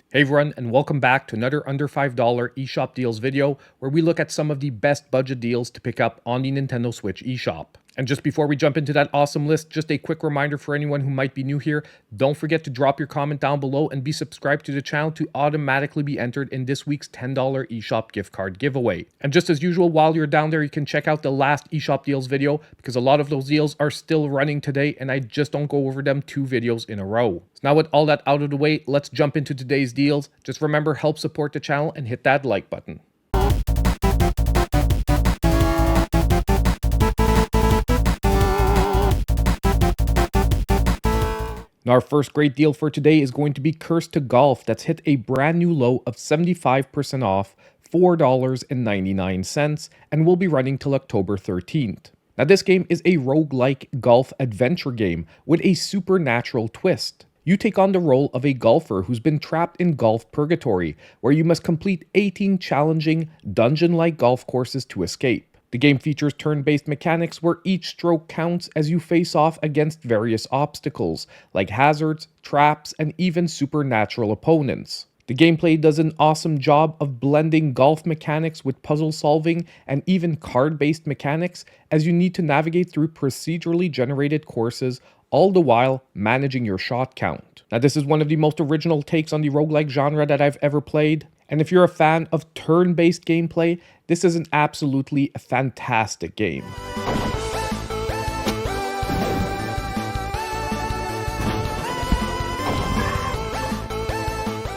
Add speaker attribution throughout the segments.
Speaker 1: Hey everyone, and welcome back to another under $5 eShop deals video where we look at some of the best budget deals to pick up on the Nintendo Switch eShop. And just before we jump into that awesome list, just a quick reminder for anyone who might be new here, don't forget to drop your comment down below and be subscribed to the channel to automatically be entered in this week's $10 eShop gift card giveaway. And just as usual, while you're down there, you can check out the last eShop deals video because a lot of those deals are still running today and I just don't go over them 2 videos in a row. So now with all that out of the way, let's jump into today's deals. Just remember, help support the channel and hit that like button. Now our first great deal for today is going to be Curse to Golf. That's hit a brand new low of 75% off, $4.99, and will be running till October 13th. Now this game is a roguelike golf adventure game with a supernatural twist. You take on the role of a golfer who's been trapped in golf purgatory, where you must complete 18 challenging, dungeon-like golf courses to escape. The game features turn-based mechanics where each stroke counts as you face off against various obstacles, like hazards, traps, and even supernatural opponents. The gameplay does an awesome job of blending golf mechanics with puzzle solving and even card-based mechanics, as you need to navigate through procedurally generated courses, all the while managing your shot count. Now this is one of the most original takes on the roguelike genre that I've ever played, and if you're a fan of turn-based gameplay, this is an absolutely fantastic game.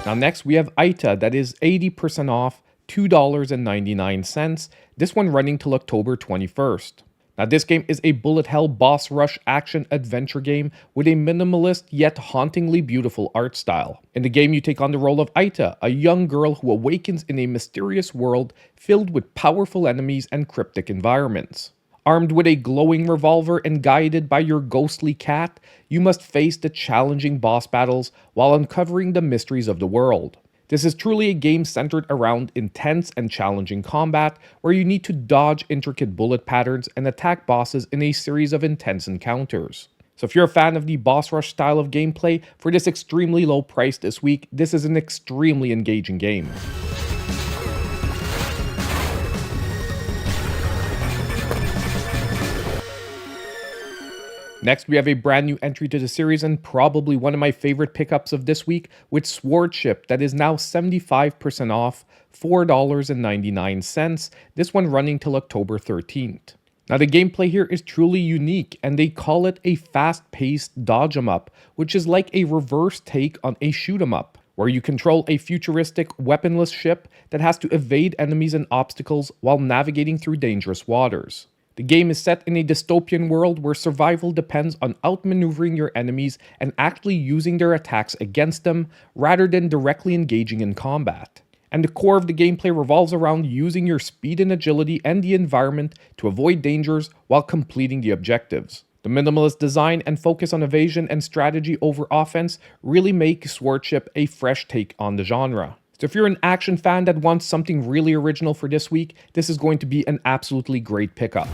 Speaker 1: Now next we have ITTA, that is 80% off, $2.99, this one running till October 21st. Now this game is a bullet hell boss rush action adventure game with a minimalist yet hauntingly beautiful art style. In the game you take on the role of ITTA, a young girl who awakens in a mysterious world filled with powerful enemies and cryptic environments. Armed with a glowing revolver and guided by your ghostly cat, you must face the challenging boss battles while uncovering the mysteries of the world. This is truly a game centered around intense and challenging combat, where you need to dodge intricate bullet patterns and attack bosses in a series of intense encounters. So if you're a fan of the boss rush style of gameplay, for this extremely low price this week, this is an extremely engaging game. Next, we have a brand new entry to the series and probably one of my favorite pickups of this week with Swordship, that is now 75% off, $4.99, this one running till October 13th. Now the gameplay here is truly unique and they call it a fast-paced dodge 'em up, which is like a reverse take on a shoot 'em up, where you control a futuristic weaponless ship that has to evade enemies and obstacles while navigating through dangerous waters. The game is set in a dystopian world where survival depends on outmaneuvering your enemies and actually using their attacks against them, rather than directly engaging in combat. And the core of the gameplay revolves around using your speed and agility and the environment to avoid dangers while completing the objectives. The minimalist design and focus on evasion and strategy over offense really make Swordship a fresh take on the genre. So if you're an action fan that wants something really original for this week, this is going to be an absolutely great pickup.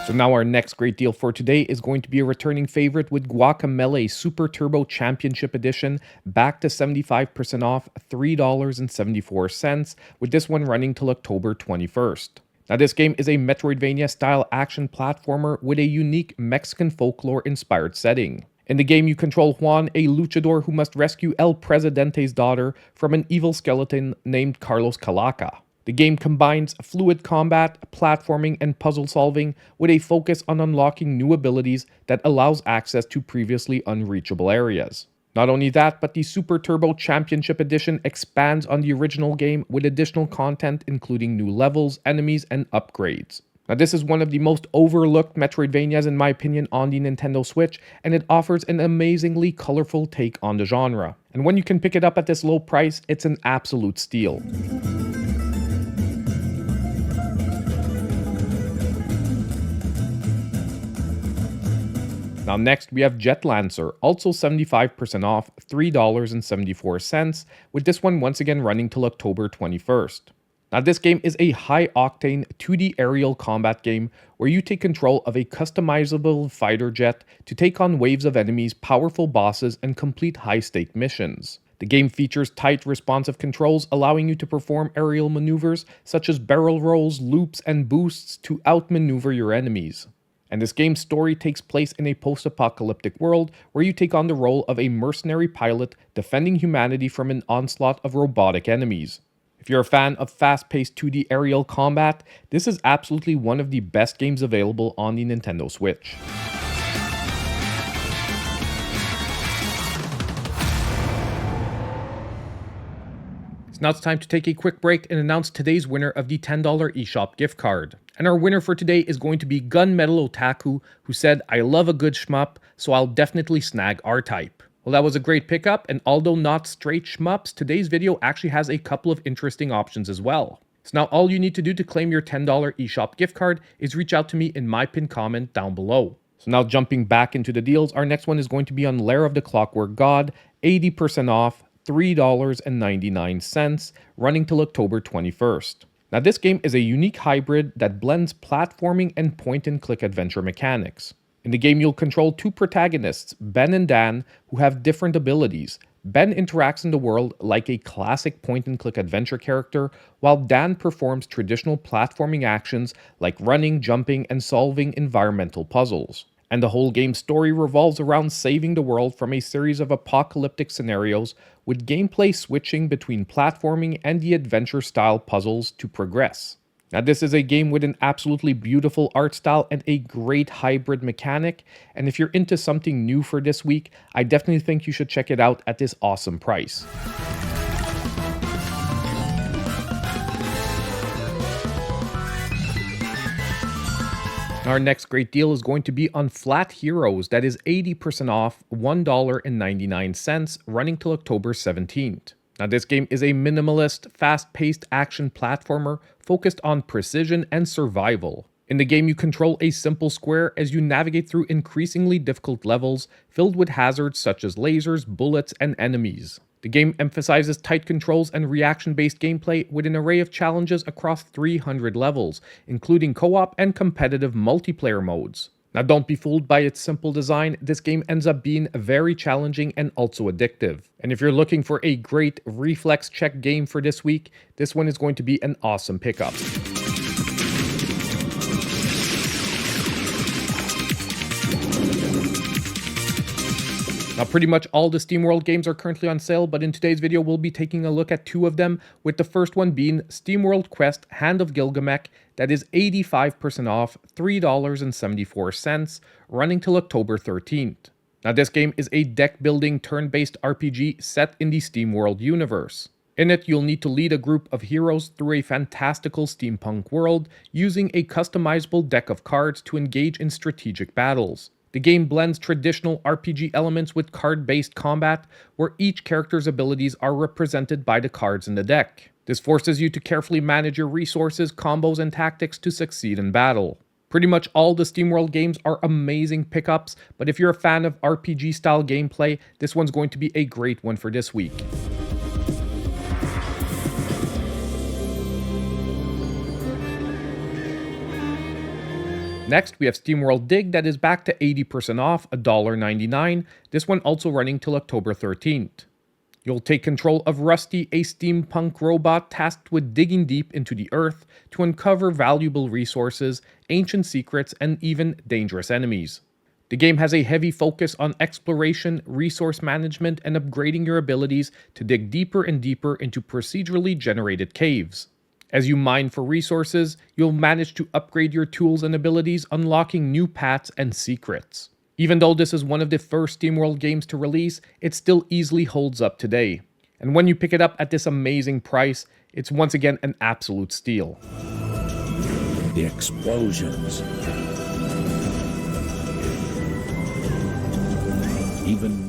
Speaker 1: So now our next great deal for today is going to be a returning favorite with Guacamelee Super Turbo Championship Edition, back to 75% off, $3.74, with this one running till October 21st. Now this game is a Metroidvania-style action platformer with a unique Mexican folklore-inspired setting. In the game, you control Juan, a luchador who must rescue El Presidente's daughter from an evil skeleton named Carlos Calaca. The game combines fluid combat, platforming, and puzzle solving with a focus on unlocking new abilities that allows access to previously unreachable areas. Not only that, but the Super Turbo Championship Edition expands on the original game with additional content including new levels, enemies, and upgrades. Now this is one of the most overlooked Metroidvanias in my opinion on the Nintendo Switch, and it offers an amazingly colorful take on the genre. And when you can pick it up at this low price, it's an absolute steal. Now next we have Jetlancer, also 75% off, $3.74, with this one once again running till October 21st. Now, this game is a high-octane 2D aerial combat game where you take control of a customizable fighter jet to take on waves of enemies, powerful bosses, and complete high-stake missions. The game features tight, responsive controls, allowing you to perform aerial maneuvers such as barrel rolls, loops, and boosts to outmaneuver your enemies. And this game's story takes place in a post-apocalyptic world where you take on the role of a mercenary pilot defending humanity from an onslaught of robotic enemies. If you're a fan of fast-paced 2D aerial combat, this is absolutely one of the best games available on the Nintendo Switch. So now it's time to take a quick break and announce today's winner of the $10 eShop gift card. And our winner for today is going to be Gunmetal Otaku, who said, "I love a good shmup, so I'll definitely snag R-Type." Well, that was a great pickup, and although not straight shmups, today's video actually has a couple of interesting options as well. So now all you need to do to claim your $10 eShop gift card is reach out to me in my pinned comment down below. So now jumping back into the deals, our next one is going to be on Lair of the Clockwork God, 80% off, $3.99, running till October 21st. Now this game is a unique hybrid that blends platforming and point-and-click adventure mechanics. In the game, you'll control two protagonists, Ben and Dan, who have different abilities. Ben interacts in the world like a classic point-and-click adventure character, while Dan performs traditional platforming actions like running, jumping, and solving environmental puzzles. And the whole game's story revolves around saving the world from a series of apocalyptic scenarios, with gameplay switching between platforming and the adventure-style puzzles to progress. Now, this is a game with an absolutely beautiful art style and a great hybrid mechanic, and if you're into something new for this week, I definitely think you should check it out at this awesome price. Our next great deal is going to be on Flat Heroes, that is 80% off, $1.99, running till October 17th. Now this game is a minimalist, fast-paced action platformer focused on precision and survival. In the game, you control a simple square as you navigate through increasingly difficult levels filled with hazards such as lasers, bullets, and enemies. The game emphasizes tight controls and reaction-based gameplay with an array of challenges across 300 levels, including co-op and competitive multiplayer modes. Now don't be fooled by its simple design, this game ends up being very challenging and also addictive. And if you're looking for a great reflex check game for this week, this one is going to be an awesome pickup. Now pretty much all the Steamworld games are currently on sale, but in today's video we'll be taking a look at two of them, with the first one being Steamworld Quest Hand of Gilgamech, that is 85% off, $3.74, running till October 13th. Now this game is a deck-building turn-based RPG set in the Steamworld universe. In it, you'll need to lead a group of heroes through a fantastical steampunk world, using a customizable deck of cards to engage in strategic battles. The game blends traditional RPG elements with card-based combat, where each character's abilities are represented by the cards in the deck. This forces you to carefully manage your resources, combos, and tactics to succeed in battle. Pretty much all the Steamworld games are amazing pickups, but if you're a fan of RPG-style gameplay, this one's going to be a great one for this week. Next, we have Steamworld Dig, that is back to 80% off, $1.99, this one also running till October 13th. You'll take control of Rusty, a steampunk robot tasked with digging deep into the earth to uncover valuable resources, ancient secrets, and even dangerous enemies. The game has a heavy focus on exploration, resource management, and upgrading your abilities to dig deeper and deeper into procedurally generated caves. As you mine for resources, you'll manage to upgrade your tools and abilities, unlocking new paths and secrets. Even though this is one of the first Steamworld games to release, it still easily holds up today. And when you pick it up at this amazing price, it's once again an absolute steal.
Speaker 2: The explosions.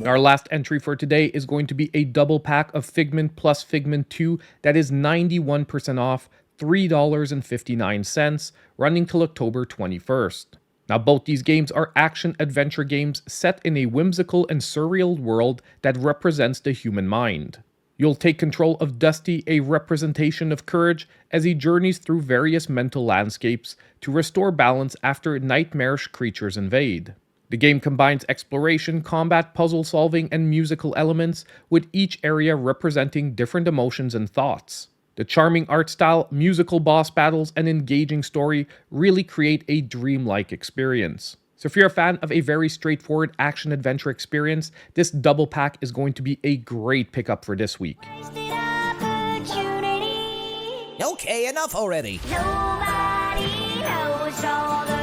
Speaker 1: Our last entry for today is going to be a double pack of Figment plus Figment 2 that is 91% off, $3.59, running till October 21st. Now both these games are action-adventure games set in a whimsical and surreal world that represents the human mind. You'll take control of Dusty, a representation of courage, as he journeys through various mental landscapes to restore balance after nightmarish creatures invade. The game combines exploration, combat, puzzle solving, and musical elements, with each area representing different emotions and thoughts. The charming art style, musical boss battles, and engaging story really create a dreamlike experience. So if you're a fan of a very straightforward action-adventure experience, this double pack is going to be a great pickup for this week.
Speaker 3: Okay, enough already.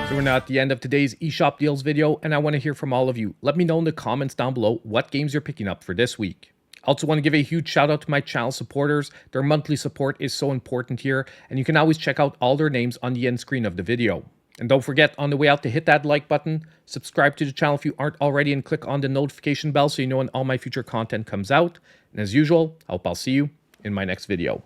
Speaker 1: So we're now at the end of today's eShop Deals video, and I want to hear from all of you. Let me know in the comments down below what games you're picking up for this week. I also want to give a huge shout out to my channel supporters. Their monthly support is so important here, and you can always check out all their names on the end screen of the video. And don't forget, on the way out, to hit that like button, subscribe to the channel if you aren't already, and click on the notification bell so you know when all my future content comes out. And as usual, I hope I'll see you in my next video.